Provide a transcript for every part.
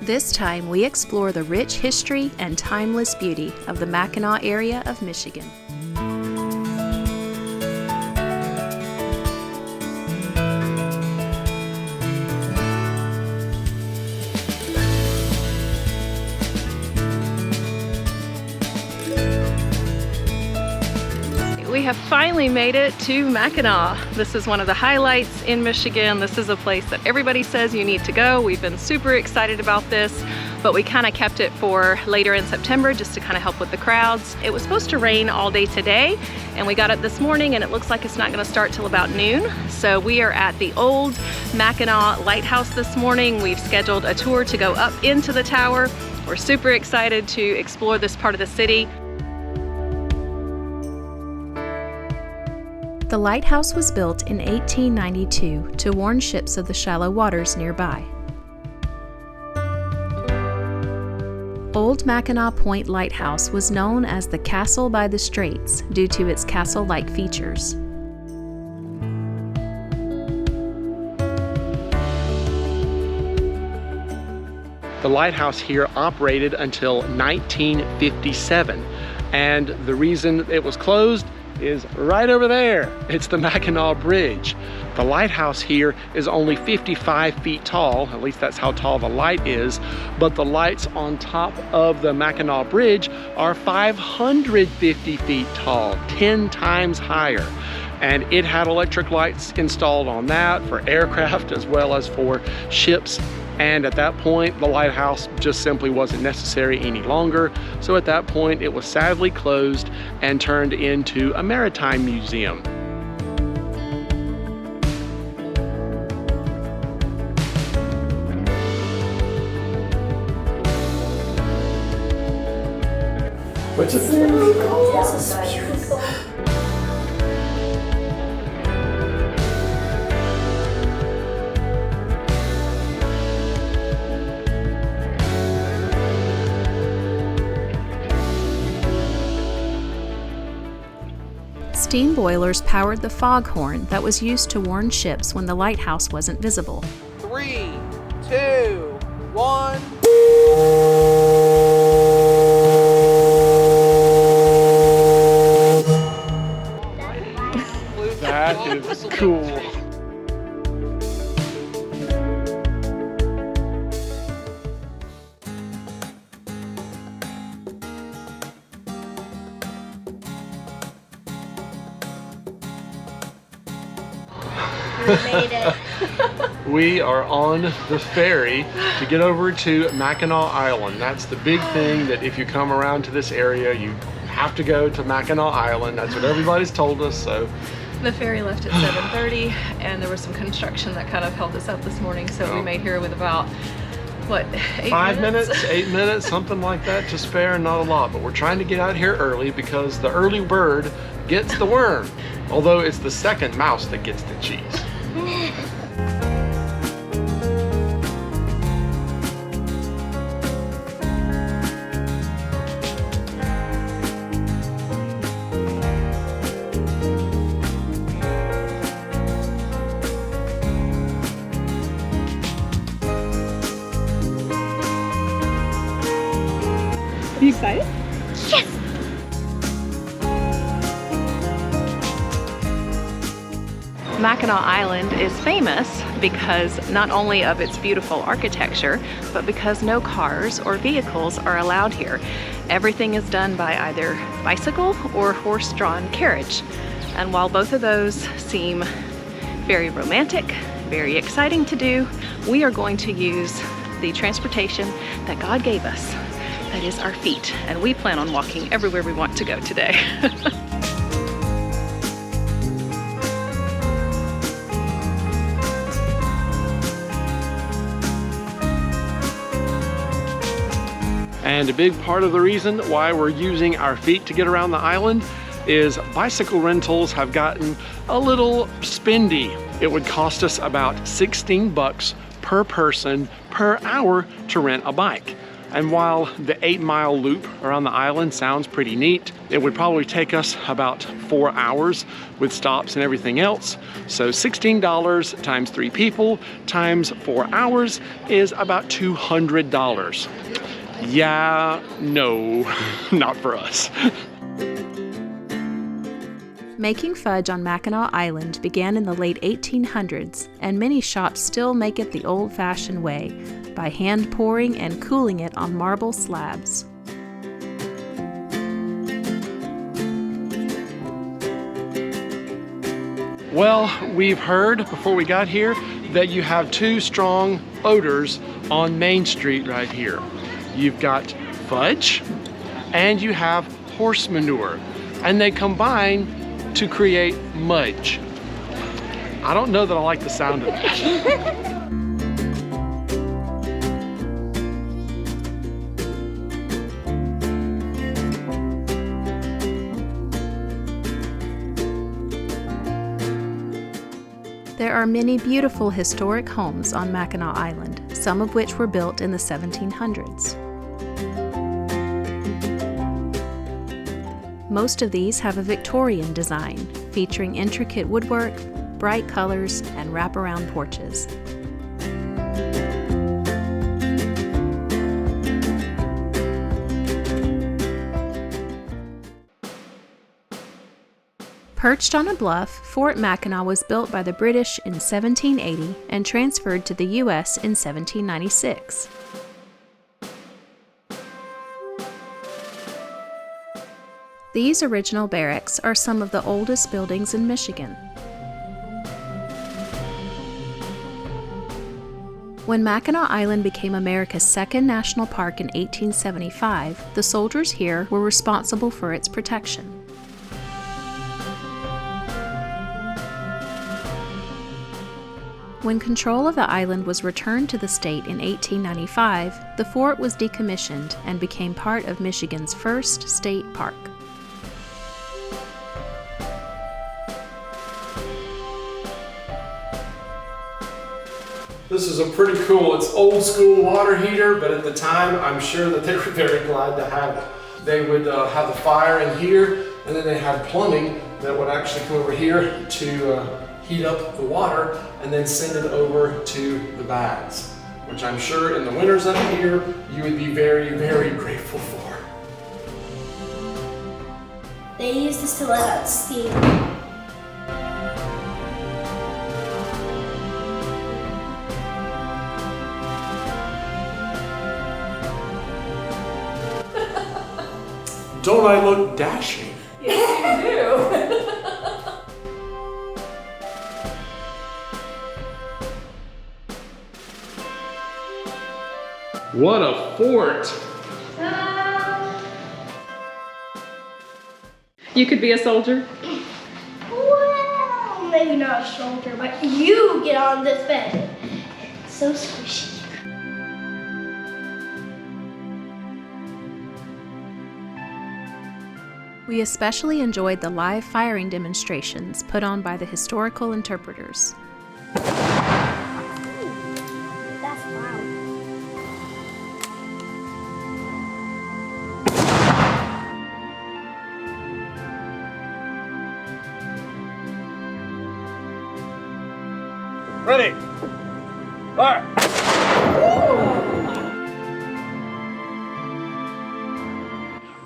This time we explore the rich history and timeless beauty of the Mackinac area of Michigan. We have finally made it to Mackinac. This is one of the highlights in Michigan. This is a place that everybody says you need to go. We've been super excited about this, but we kind of kept it for later in September just to kind of help with the crowds. It was supposed to rain all day today, and we got up this morning and it looks like it's not going to start till about noon. So we are at the Old Mackinac Lighthouse this morning. We've scheduled a tour to go up into the tower. We're super excited to explore this part of the city. The lighthouse was built in 1892 to warn ships of the shallow waters nearby. Old Mackinac Point Lighthouse was known as the Castle by the Straits due to its castle-like features. The lighthouse here operated until 1957, and the reason it was closed is right over there. It's the Mackinac Bridge. The lighthouse here is only 55 feet tall, at least that's how tall the light is, but the lights on top of the Mackinac Bridge are 550 feet tall, 10 times higher. And it had electric lights installed on that for aircraft as well as for ships. And at that point, the lighthouse just simply wasn't necessary any longer. So at that point, it was sadly closed and turned into a maritime museum. What's it? This is beautiful. Steam boilers powered the foghorn that was used to warn ships when the lighthouse wasn't visible. 3, 2, 1. That is cool. We made it. We are on the ferry to get over to Mackinac Island. That's the big thing, that if you come around to this area, you have to go to Mackinac Island. That's what everybody's told us. So The ferry left at 7:30, and there was some construction that kind of held us up this morning, so we made here with about, what, 8 minutes, 8 minutes, something like that to spare, not a lot. But we're trying to get out here early because the early bird gets the worm. Although it's the second mouse that gets the cheese. Are you excited? Yes! Mackinac Island is famous because not only of its beautiful architecture, but because no cars or vehicles are allowed here. Everything is done by either bicycle or horse-drawn carriage. And while both of those seem very romantic, very exciting to do, we are going to use the transportation that God gave us. That is our feet, and we plan on walking everywhere we want to go today. And a big part of the reason why we're using our feet to get around the island is bicycle rentals have gotten a little spendy. It would cost us about $16 per person per hour to rent a bike. And while the 8-mile loop around the island sounds pretty neat, it would probably take us about 4 hours with stops and everything else. So $16 times 3 people times 4 hours is about $200. Yeah, no, not for us. Making fudge on Mackinac Island began in the late 1800s, and many shops still make it the old-fashioned way, by hand pouring and cooling it on marble slabs. Well, we've heard before we got here that you have 2 strong odors on Main Street right here. You've got fudge and you have horse manure, and they combine to create mudge. I don't know that I like the sound of that. There are many beautiful historic homes on Mackinac Island, some of which were built in the 1700s. Most of these have a Victorian design, featuring intricate woodwork, bright colors, and wraparound porches. Perched on a bluff, Fort Mackinac was built by the British in 1780 and transferred to the U.S. in 1796. These original barracks are some of the oldest buildings in Michigan. When Mackinac Island became America's second national park in 1875, the soldiers here were responsible for its protection. When control of the island was returned to the state in 1895, the fort was decommissioned and became part of Michigan's first state park. This is a pretty cool, it's old school water heater, but at the time I'm sure that they were very glad to have it. They would have the fire in here, and then they had plumbing that would actually come over here to heat up the water and then send it over to the baths, which I'm sure in the winters up here you would be very, very grateful for. They use this to let out steam. Don't I look dashing? Yes, you do. What a fort! You could be a soldier. Well, maybe not a soldier, but you get on this bed. It's so squishy. We especially enjoyed the live firing demonstrations put on by the historical interpreters. That's loud. Ready? Fire!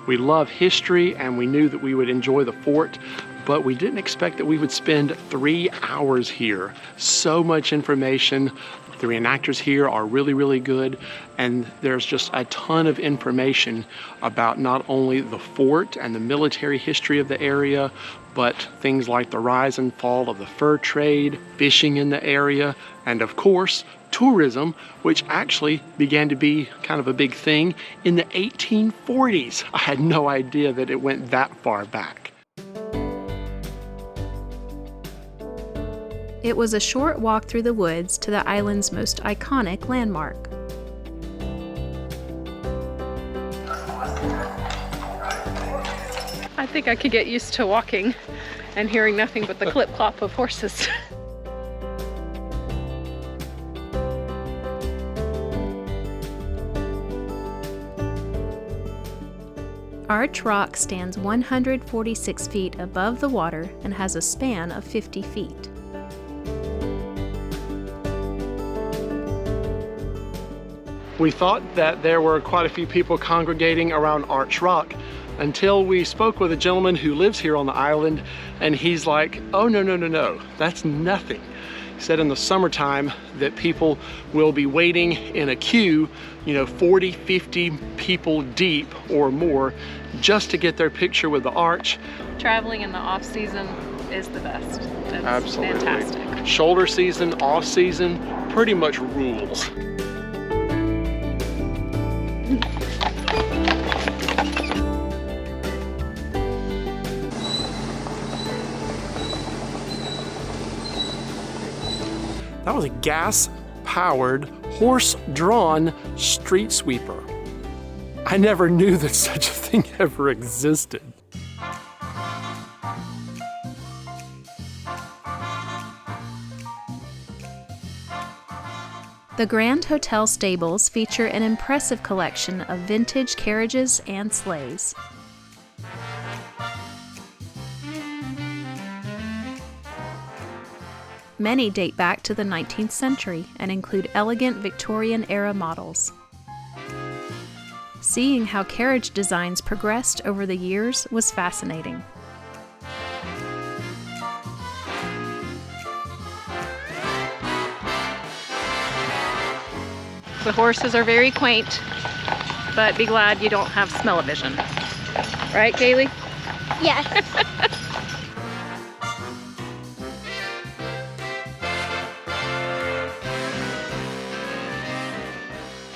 We love history and we knew that we would enjoy the fort, but we didn't expect that we would spend 3 hours here. So much information. The reenactors here are really, really good, and there's just a ton of information about not only the fort and the military history of the area, but things like the rise and fall of the fur trade, fishing in the area, and of course, tourism, which actually began to be kind of a big thing in the 1840s. I had no idea that it went that far back. It was a short walk through the woods to the island's most iconic landmark. I think I could get used to walking and hearing nothing but the clip-clop of horses. Arch Rock stands 146 feet above the water and has a span of 50 feet. We thought that there were quite a few people congregating around Arch Rock until we spoke with a gentleman who lives here on the island, and he's like, oh, no, that's nothing. He said in the summertime that people will be waiting in a queue, 40, 50 people deep or more just to get their picture with the arch. Traveling in the off season is the best. It's Absolutely. fantastic. Shoulder season, off season, pretty much rules. That was a gas-powered, horse-drawn street sweeper. I never knew that such a thing ever existed. The Grand Hotel stables feature an impressive collection of vintage carriages and sleighs. Many date back to the 19th century and include elegant Victorian-era models. Seeing how carriage designs progressed over the years was fascinating. The horses are very quaint, but be glad you don't have smell-o-vision. Right, Kaylee? Yes.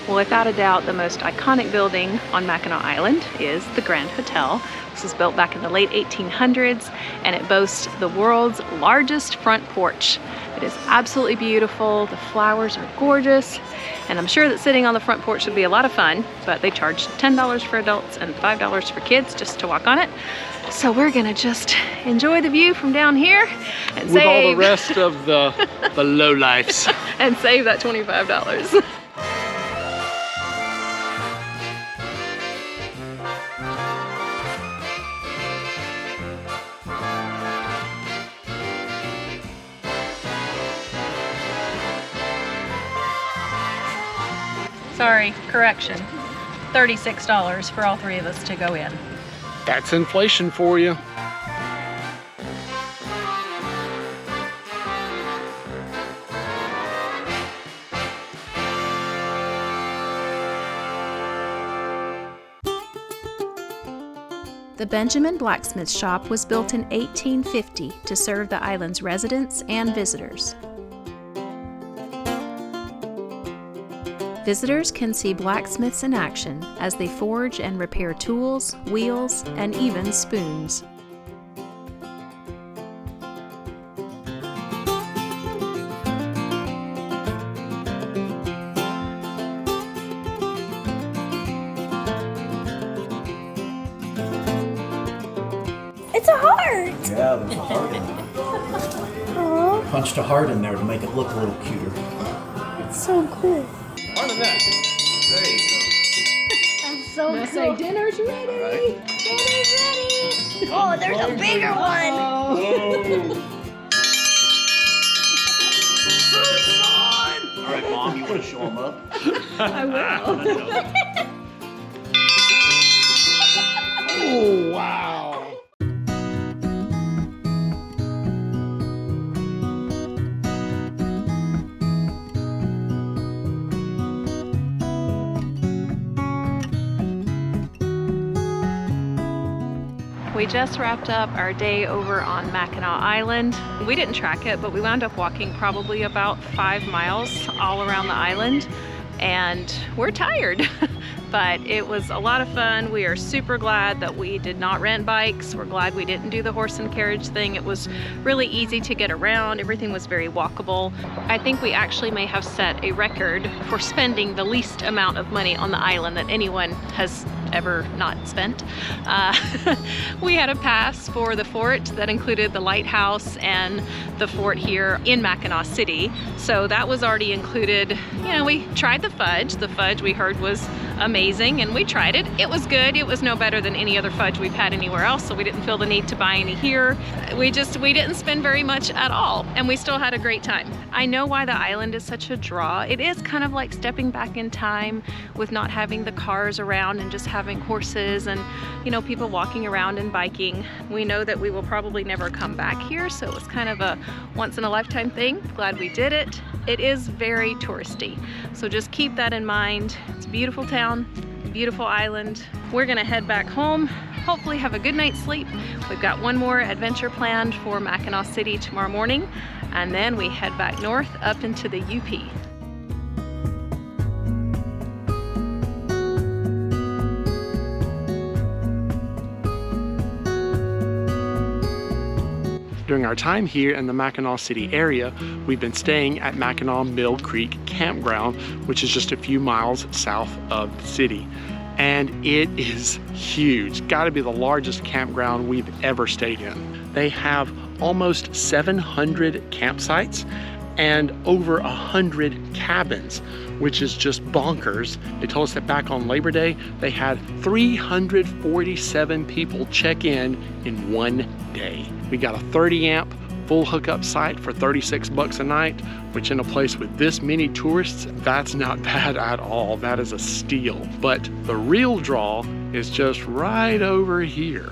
Well, without a doubt, the most iconic building on Mackinac Island is the Grand Hotel. This was built back in the late 1800s, and it boasts the world's largest front porch. It is absolutely beautiful, the flowers are gorgeous, and I'm sure that sitting on the front porch would be a lot of fun, but they charge $10 for adults and $5 for kids just to walk on it. So we're gonna just enjoy the view from down here and With all the rest of the lowlifes. and save that $25. Sorry, correction. $36 for all three of us to go in. That's inflation for you. The Benjamin Blacksmith shop was built in 1850 to serve the island's residents and visitors. Visitors can see blacksmiths in action as they forge and repair tools, wheels, and even spoons. It's a heart. Yeah, there's a heart in there. Aww, Punched a heart in there to make it look a little cuter. it's so cool. There you That's so cool. Say dinner's ready! Dinner's ready. Oh, there's a bigger one. go. All right, Mom, you want to show them up? I will. Oh, wow. We just wrapped up our day over on Mackinac Island. We didn't track it, but we wound up walking probably about 5 miles all around the island, and we're tired. But it was a lot of fun. We are super glad that we did not rent bikes. We're glad we didn't do the horse and carriage thing. It was really easy to get around. Everything was very walkable. I think we actually may have set a record for spending the least amount of money on the island that anyone has ever not spent. We had a pass for the fort that included the lighthouse and the fort here in Mackinac City. So that was already included. You know, we tried the fudge. The fudge we heard was amazing, and we tried it. It was good. It was no better than any other fudge we've had anywhere else, so we didn't feel the need to buy any here. We didn't spend very much at all, and we still had a great time. I know why the island is such a draw. It is kind of like stepping back in time with not having the cars around and just having horses and, you know, people walking around and biking. We know that we will probably never come back here, so it was kind of a once-in-a-lifetime thing. Glad we did it. It is very touristy, so just keep that in mind. It's a beautiful town, beautiful island. We're gonna head back home, hopefully have a good night's sleep. We've got one more adventure planned for Mackinac City tomorrow morning, and then we head back north up into the UP. During our time here in the Mackinac City area, we've been staying at Mackinac Mill Creek Campground, which is just a few miles south of the city. And it is huge. Got to be the largest campground we've ever stayed in. They have almost 700 campsites and over 100 cabins, which is just bonkers. They told us that back on Labor Day, they had 347 people check in one day. We got a 30 amp full hookup site for $36 a night, which in a place with this many tourists, that's not bad at all. That is a steal. But the real draw is just right over here.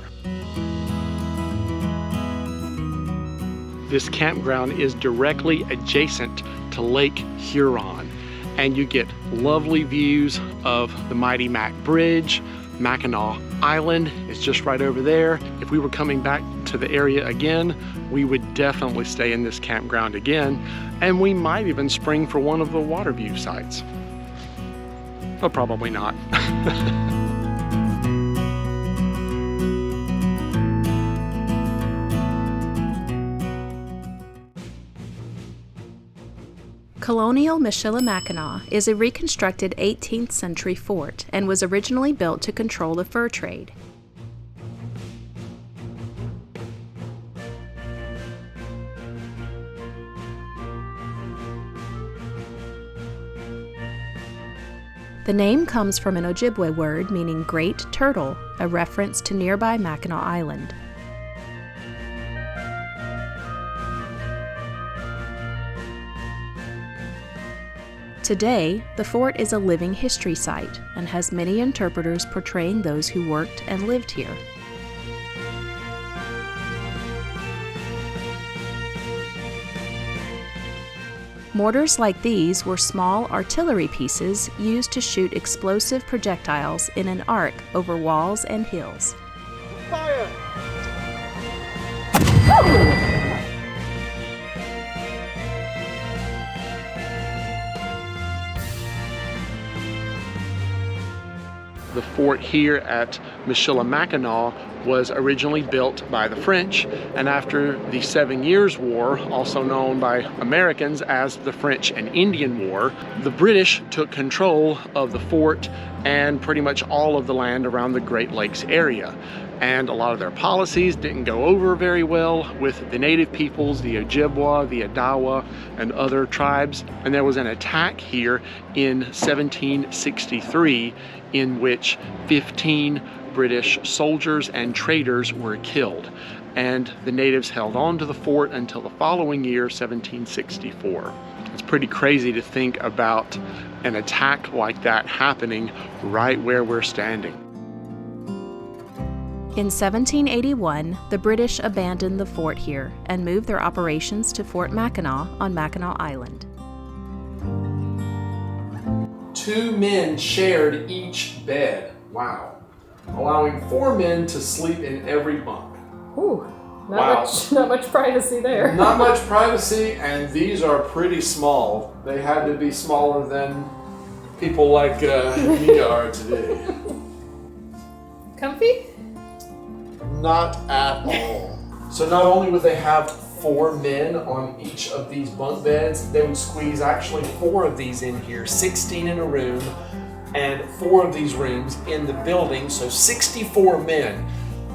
This campground is directly adjacent to Lake Huron, and you get lovely views of the mighty Mack Bridge. Mackinac Island is just right over there. If we were coming back to the area again, we would definitely stay in this campground again, and we might even spring for one of the water view sites. But probably not. Colonial Michilimackinac is a reconstructed 18th century fort and was originally built to control the fur trade. The name comes from an Ojibwe word meaning great turtle, a reference to nearby Mackinac Island. Today, the fort is a living history site and has many interpreters portraying those who worked and lived here. Mortars like these were small artillery pieces used to shoot explosive projectiles in an arc over walls and hills. Fire! The fort here at Michilimackinac was originally built by the French, and after the 7 Years' War, also known by Americans as the French and Indian War, the British took control of the fort and pretty much all of the land around the Great Lakes area. And a lot of their policies didn't go over very well with the native peoples, the Ojibwa, the Odawa, and other tribes. And there was an attack here in 1763 in which 15 British soldiers and traders were killed. And the natives held on to the fort until the following year, 1764. It's pretty crazy to think about an attack like that happening right where we're standing. In 1781, the British abandoned the fort here and moved their operations to Fort Mackinac on Mackinac Island. 2 men shared each bed. Wow. Allowing 4 men to sleep in every bunk. Ooh, not much privacy there. Not much privacy, and these are pretty small. They had to be smaller than people like me are today. Comfy? Not at all. So not only would they have 4 men on each of these bunk beds, they would squeeze actually 4 of these in here, 16 in a room, and 4 of these rooms in the building, so 64 men.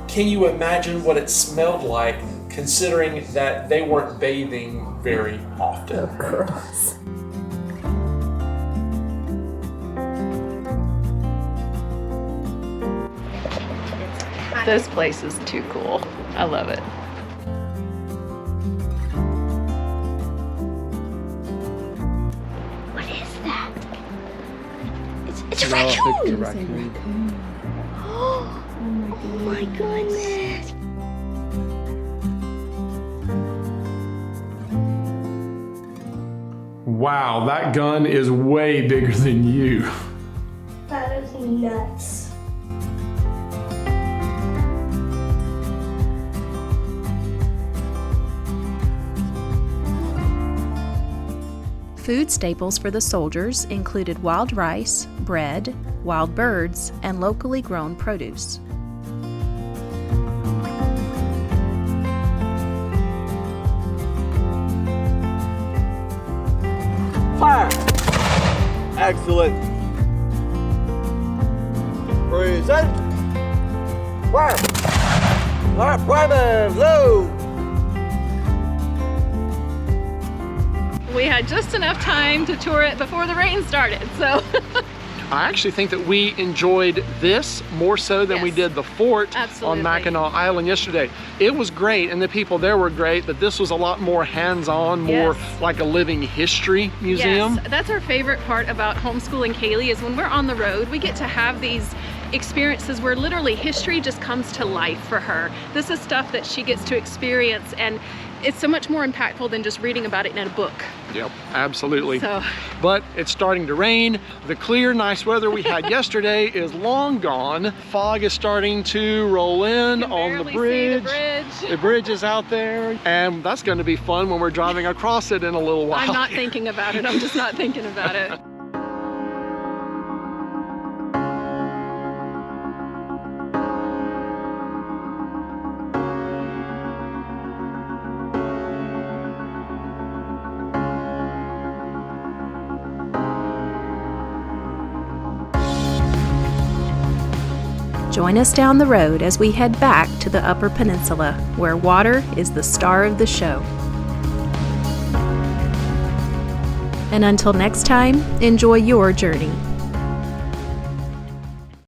Can you imagine what it smelled like, considering that they weren't bathing very often? Oh, gross. This place is too cool. I love it. What is that? It's a raccoon! Oh my goodness! Wow, that gun is way bigger than you. That is nuts. Food staples for the soldiers included wild rice, bread, wild birds, and locally grown produce. Fire! Excellent. Present. Fire! Fire, private, low! We had just enough time to tour it before the rain started, so. I actually think that we enjoyed this more so than we Yes. did the fort Absolutely. on Mackinac Island yesterday. It was great and the people there were great, but this was a lot more hands-on, more Yes. like a living history museum. Yes, that's our favorite part about homeschooling Kaylee is when we're on the road, we get to have these experiences where literally history just comes to life for her. This is stuff that she gets to experience, and it's so much more impactful than just reading about it in a book. Yep, absolutely. So, But it's starting to rain. The clear, nice weather we had yesterday is long gone. Fog is starting to roll in can on the barely bridge. see the bridge. The bridge is out there, and that's going to be fun when we're driving across it in a little while. I'm not thinking about it. I'm just not thinking about it. Join us down the road as we head back to the Upper Peninsula, where water is the star of the show. And until next time, enjoy your journey.